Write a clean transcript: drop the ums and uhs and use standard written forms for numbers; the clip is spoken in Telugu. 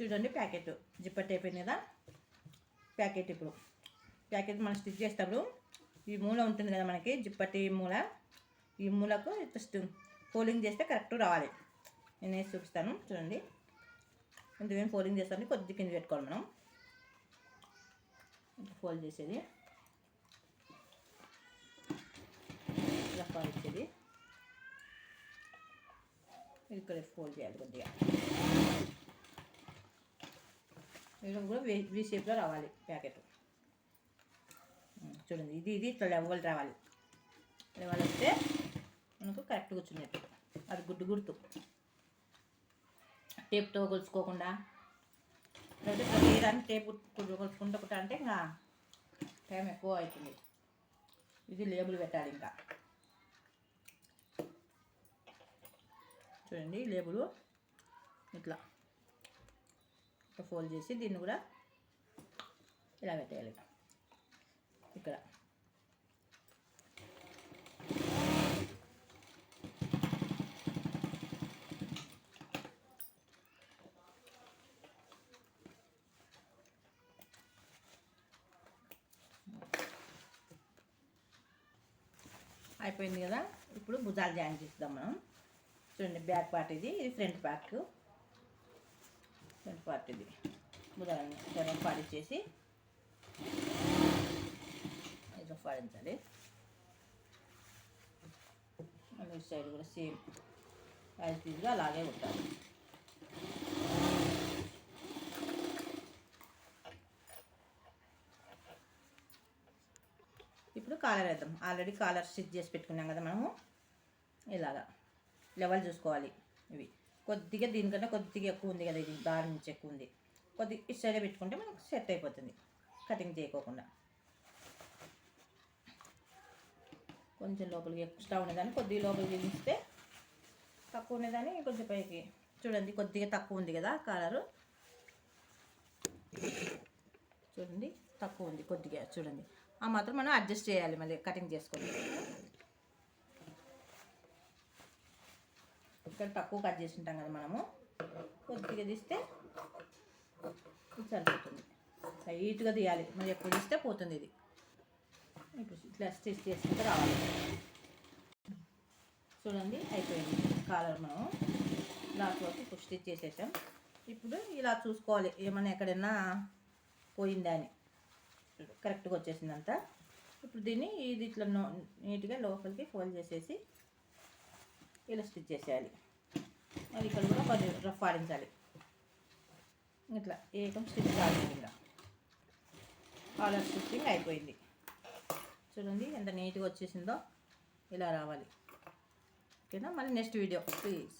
చూడండి ప్యాకెట్ జిప్పట్ అయిపోయింది కదా. ప్యాకెట్ ఇప్పుడు ప్యాకెట్ మనం స్టిచ్ చేసేటప్పుడు ఈ మూల ఉంటుంది కదా మనకి జిప్పటి మూల, ఈ మూలకు జస్ట్ ఫోల్డింగ్ చేస్తే కరెక్ట్ రావాలి. నేను వేసి చూపిస్తాను చూడండి. ఇంతేం ఫోల్డింగ్ చేస్తాను, కొద్ది కింద పెట్టుకోవాలి మనం. ఫోల్డ్ చేసేది ఇలా ఫోల్డ్ ఇచ్చేది, ఇక్కడ ఫోల్డ్ చేయాలి కొద్దిగా. ఇది కూడా వీ షేప్లో రావాలి ప్యాకెట్. చూడండి ఇది ఇట్లా లెవెల్ రావాలి. లెవెల్ వస్తే మనకు కరెక్ట్ కూర్చున్నట్టు. అది గుర్తు టేప్తో కొలుచుకోకుండా, లేకపోతే ప్రతిదాన్ని టేప్ కొలుచుకుంటూ అంటే ఇంకా టైం ఎక్కువ అవుతుంది. ఇది లేబుల్ పెట్టాలి. ఇంకా చూడండి లేబుల్ ఇట్లా ఫోల్డ్ చేసి దీన్ని కూడా ఇలా పెట్టేయాలి. ఇక్కడ అయిపోయింది కదా. ఇప్పుడు భుజాలు జాయిన్ చేద్దాం మనం. చూడండి బ్యాక్ పార్ట్ ఇది ఫ్రంట్ పార్ట్ ఇది. భుజాలని జనం పాడిచ్చేసి ఇట్లా పాడించాలి. మళ్ళీ సైడ్ కూడా సేమ్ యాజ్ గా అలాగే కుట్టాలి. ఇప్పుడు కాలర్ వేద్దాం. ఆల్రెడీ కాలర్ స్టిచ్ చేసి పెట్టుకున్నాం కదా మనము. ఇలాగా లెవెల్ చూసుకోవాలి. ఇవి కొద్దిగా దీనికన్నా కొద్దిగా ఎక్కువ ఉంది కదా, ఇది దాని నుంచి ఎక్కువ ఉంది. కొద్దిగా ఇటు సైడే పెట్టుకుంటే మనకు సెట్ అయిపోతుంది కటింగ్ చేయకోకుండా. కొంచెం లోపలికి ఎక్స్ట్రా ఉండేదాన్ని కొద్దిగా లోపలికి తీస్తే, తక్కువ ఉండేదాన్ని కొంచెం పైకి. చూడండి కొద్దిగా తక్కువ ఉంది కదా కాలరు, చూడండి తక్కువ ఉంది కొద్దిగా. చూడండి ఆ మాత్రం మనం అడ్జస్ట్ చేయాలి మళ్ళీ కటింగ్ చేసుకొని. ఇక్కడ తక్కువ కట్ చేసి ఉంటాం కదా మనము, కొద్దిగా తీస్తే సరిపోతుంది. లైట్గా తీయాలి, మరి ఎక్కువ తీస్తే పోతుంది ఇది. ఇప్పుడు ఇట్లా స్టిచ్ చేసుకుంటే రావాలి. చూడండి అయిపోయింది కాలర్. మనం లాస్ట్ వరకు ఇప్పుడు స్టిచ్ చేసేసాం. ఇప్పుడు ఇలా చూసుకోవాలి ఏమన్నా ఎక్కడైనా పోయిందా అని. కరెక్ట్గా వచ్చేసిందంతా. ఇప్పుడు దీన్ని ఇది ఇట్లా నీట్గా లోపలికి ఫోల్డ్ చేసేసి ఇలా స్టిచ్ చేసేయాలి. మరి ఇక్కడ కూడా కొంచెం రఫ్ ఆడించాలి. ఇట్లా ఏకం స్టిచ్ ఆడింది. ఇలా కాలర్ స్టిచ్చింగ్ అయిపోయింది. చూడండి ఎంత నీట్గా వచ్చేసిందో. ఇలా రావాలి. ఓకేనా. మళ్ళీ నెక్స్ట్ వీడియో ప్లీజ్.